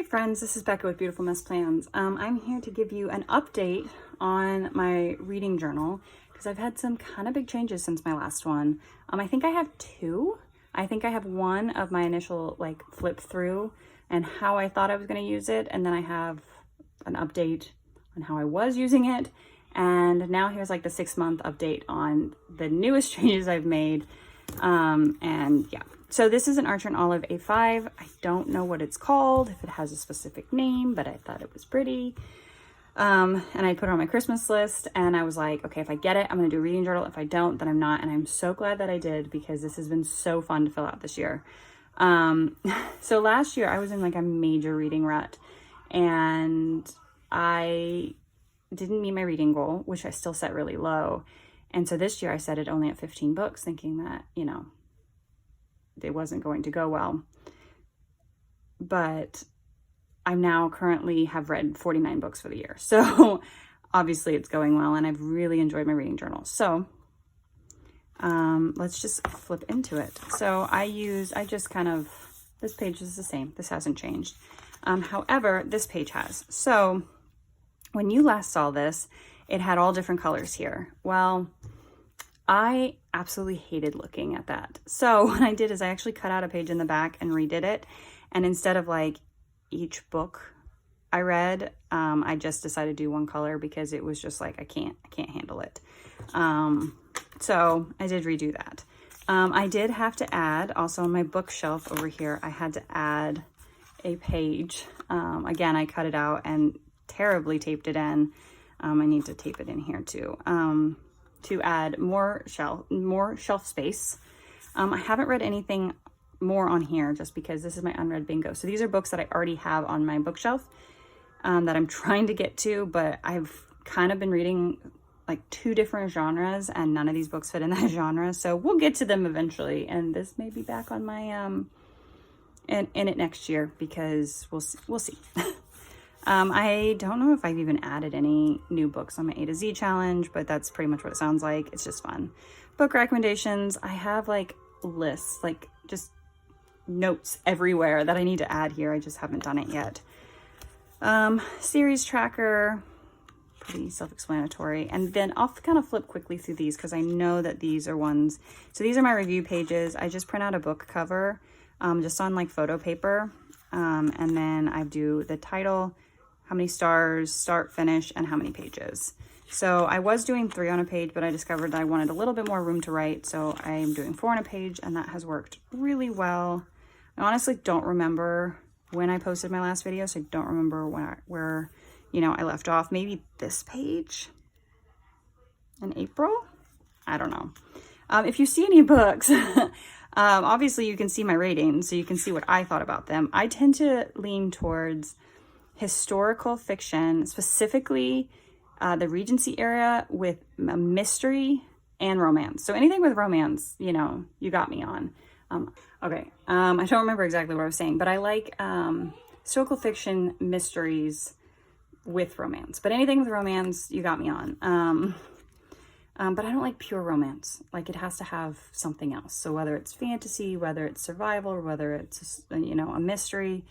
friends, this is Becca with Beautiful Mess Plans. I'm here to give you an update on my reading journal because I've had some kind of big changes since my last one. I think I have two. I think I have one of my initial flip through and how I thought I was going to use it, and then I have an update on how I was using it, and now here's the 6-month update on the newest changes I've made. And yeah, so this is an Archer and Olive A5. I don't know what it's called, if it has a specific name, but I thought it was pretty. And I put it on my Christmas list, and I was like, okay, if I get it, I'm going to do a reading journal. If I don't, then I'm not. And I'm so glad that I did, because this has been so fun to fill out this year. So last year I was in a major reading rut, and I didn't meet my reading goal, which I still set really low. And so this year I set it only at 15 books, thinking that, it wasn't going to go well. But I now currently have read 49 books for the year. So obviously it's going well, and I've really enjoyed my reading journal. So let's just flip into it. So this page is the same. This hasn't changed. However, this page has. So when you last saw this, it had all different colors here. Well, I absolutely hated looking at that. So what I did is I actually cut out a page in the back and redid it. And instead of each book I read, I just decided to do one color, because it was just I can't handle it. So I did redo that. I did have to add, also on my bookshelf over here, I had to add a page. Again, I cut it out and terribly taped it in. I need to tape it in here too, to add more shelf space. I haven't read anything more on here just because this is my unread bingo. So these are books that I already have on my bookshelf that I'm trying to get to, but I've kind of been reading 2 different genres, and none of these books fit in that genre. So we'll get to them eventually, and this may be back on my in it next year, because we'll see. I don't know if I've even added any new books on my A to Z challenge, but that's pretty much what it sounds like. It's just fun. Book recommendations. I have lists, just notes everywhere that I need to add here. I just haven't done it yet. Series tracker, pretty self-explanatory. And then I'll kind of flip quickly through these, because I know that these are ones. So these are my review pages. I just print out a book cover, just on photo paper. And then I do the title, how many stars, start, finish, and how many pages. So I was doing 3 on a page, but I discovered that I wanted a little bit more room to write. So I am doing 4 on a page, and that has worked really well. I honestly don't remember when I posted my last video, so I don't remember where I left off. Maybe this page in April? I don't know. If you see any books, obviously you can see my ratings, so you can see what I thought about them. I tend to lean towards historical fiction, specifically the Regency era, with a mystery and romance. So anything with romance, you got me on. Okay, I don't remember exactly what I was saying, but I like historical fiction, mysteries with romance. But anything with romance, you got me on. But I don't like pure romance. It has to have something else. So whether it's fantasy, whether it's survival, or whether it's a mystery,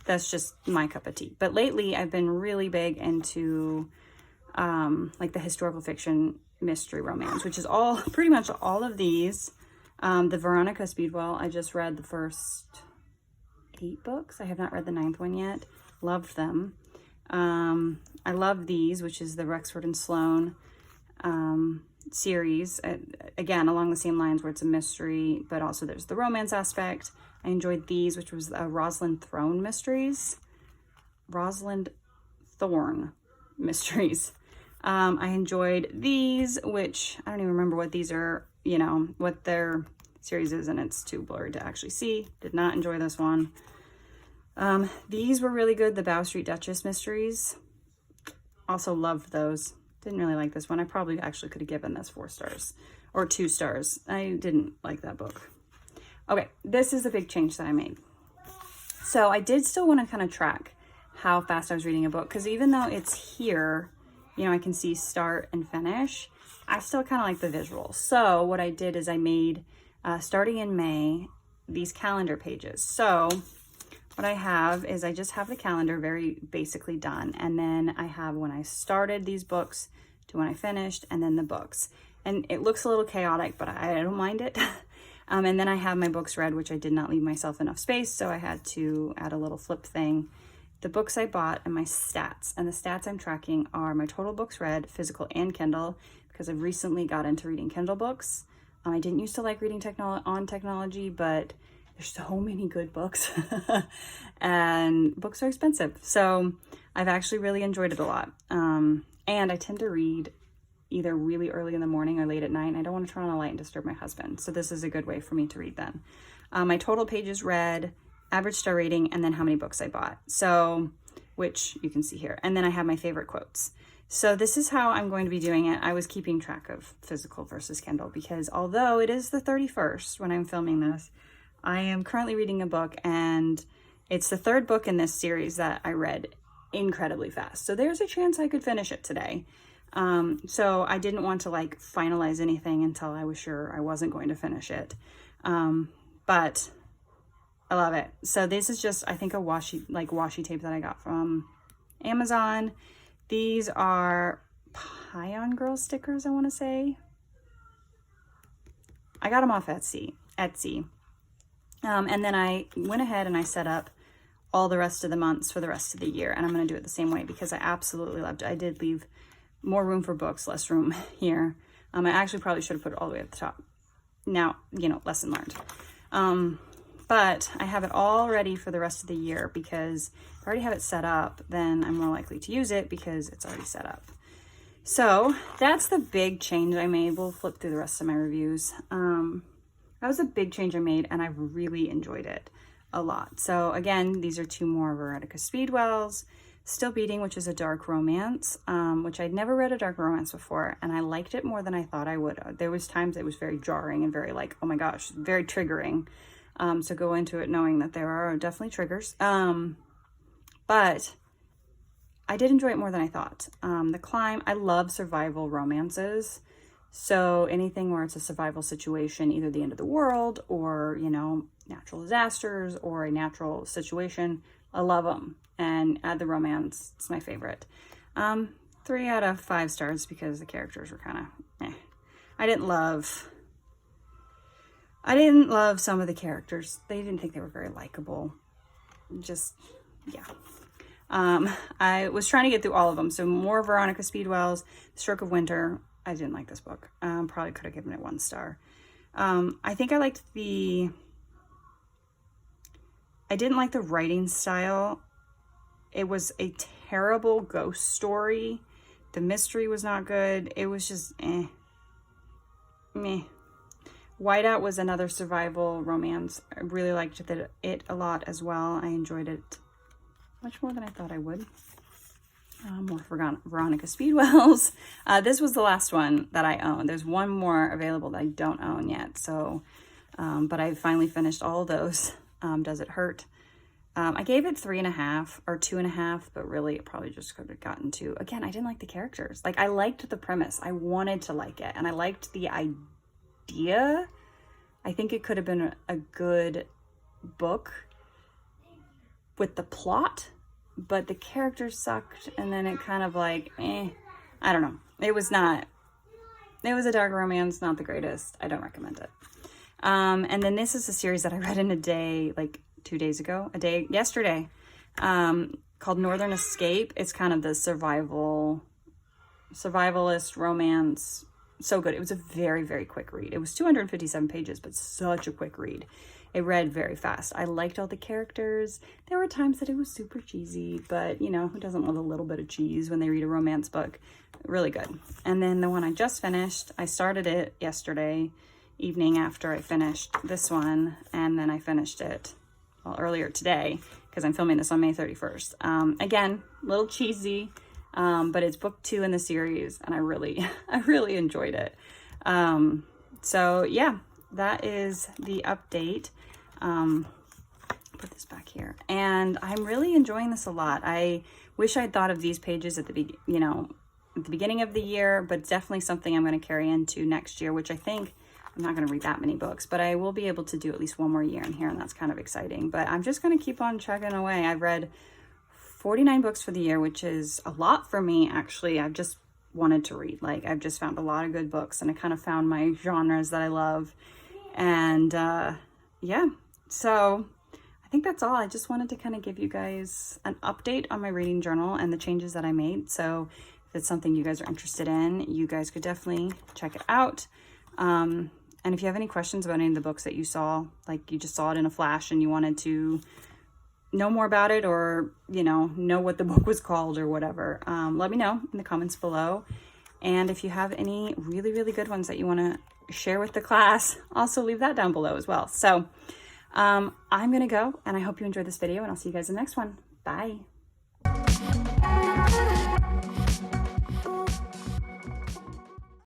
that's just my cup of tea. But lately I've been really big into the historical fiction, mystery, romance, which is pretty much all of these. The Veronica Speedwell, I just read the first 8 books. I have not read the 9th one yet. Loved them. I love these, which is the Rexford and Sloane series, again along the same lines, where it's a mystery, but also there's the romance aspect. I enjoyed these, which was Rosalind Thorne mysteries. I enjoyed these, which I don't even remember what these are, what their series is, and it's too blurred to actually see. Did not enjoy this one. These were really good, the Bow Street Duchess mysteries. Also loved those. Didn't really like this one. I probably actually could have given this 4 stars or 2 stars. I didn't like that book. Okay, this is the big change that I made. So I did still want to kind of track how fast I was reading a book, because even though it's here, I can see start and finish, I still kind of like the visual. So what I did is I made, starting in May, these calendar pages. So what I have is I just have the calendar very basically done. And then I have when I started these books to when I finished, and then the books. And it looks a little chaotic, but I don't mind it. And then I have my books read, which I did not leave myself enough space, so I had to add a little flip thing. The books I bought and my stats. And the stats I'm tracking are my total books read, physical and Kindle, because I've recently got into reading Kindle books. I didn't used to like reading on technology, but there's so many good books and books are expensive. So I've actually really enjoyed it a lot. And I tend to read either really early in the morning or late at night. And I don't want to turn on a light and disturb my husband. So this is a good way for me to read then. My total pages read, average star rating, and then how many books I bought. So, which you can see here. And then I have my favorite quotes. So this is how I'm going to be doing it. I was keeping track of physical versus Kindle because although it is the 31st when I'm filming this, I am currently reading a book and it's the third book in this series that I read incredibly fast. So there's a chance I could finish it today. So I didn't want to like finalize anything until I was sure I wasn't going to finish it. But I love it. So this is just, I think, a washi tape that I got from Amazon. These are Pion Girl stickers, I want to say. I got them off Etsy. And then I went ahead and I set up all the rest of the months for the rest of the year. And I'm going to do it the same way because I absolutely loved it. I did leave more room for books, less room here. I actually probably should have put it all the way at the top. Now, you know, lesson learned. But I have it all ready for the rest of the year because if I already have it set up, then I'm more likely to use it because it's already set up. So that's the big change I made. We'll flip through the rest of my reviews. That was a big change I made and I really enjoyed it a lot. So again, these are two more Veronica Speedwells. Still Beating, which is a dark romance, which I'd never read a dark romance before, and I liked it more than I thought I would. There was times it was very jarring and very like, oh my gosh, very triggering. So go into it knowing that there are definitely triggers. But I did enjoy it more than I thought. The Climb, I love survival romances. So anything where it's a survival situation, either the end of the world or, you know, natural disasters or a natural situation, I love them. And add the romance, it's my favorite. 3 out of 5 stars because the characters were kind of, I didn't love some of the characters. They didn't think they were very likable. Just, yeah. I was trying to get through all of them. So more Veronica Speedwells, Stroke of Winter. I didn't like this book. Probably could have given it 1 star. I think I didn't like the writing style. It was a terrible ghost story. The mystery was not good. It was just meh. Whiteout was another survival romance. I really liked it a lot as well. I enjoyed it much more than I thought I would. More Veronica Speedwells. This was the last one that I own. There's one more available that I don't own yet. So, but I finally finished all of those. Does It Hurt? I gave it 3.5 or 2.5, but really it probably just could have gotten 2. Again, I didn't like the characters. Like, I liked the premise. I wanted to like it, and I liked the idea. I think it could have been a good book with the plot, but the characters sucked, and then it kind of like, I don't know. It was a dark romance, not the greatest. I don't recommend it. And then this is a series that I read in a day, like 2 days ago, yesterday, called Northern Escape. It's kind of the survivalist romance. So good. It was a very, very quick read. It was 257 pages, but such a quick read. It read very fast. I liked all the characters. There were times that it was super cheesy, but you know, who doesn't love a little bit of cheese when they read a romance book? Really good. And then the one I just finished, I started it yesterday evening after I finished this one, and then I finished it earlier today because I'm filming this on May 31st. Again, a little cheesy, but it's book 2 in the series, and I really enjoyed it. So yeah, that is the update. Put this back here, and I'm really enjoying this a lot. I wish I'd thought of these pages at the beginning of the year, but definitely something I'm going to carry into next year, which I think I'm not going to read that many books, but I will be able to do at least one more year in here, and that's kind of exciting. But I'm just going to keep on chugging away. I've read 49 books for the year, which is a lot for me, actually. I've just wanted to read. Like, I've just found a lot of good books, and I kind of found my genres that I love. And yeah, so I think that's all. I just wanted to kind of give you guys an update on my reading journal and the changes that I made. So if it's something you guys are interested in, you guys could definitely check it out. And if you have any questions about any of the books that you saw, like you just saw it in a flash and you wanted to know more about it, or, you know what the book was called or whatever, let me know in the comments below. And if you have any really, really good ones that you want to share with the class, also leave that down below as well. So I'm going to go, and I hope you enjoyed this video, and I'll see you guys in the next one. Bye.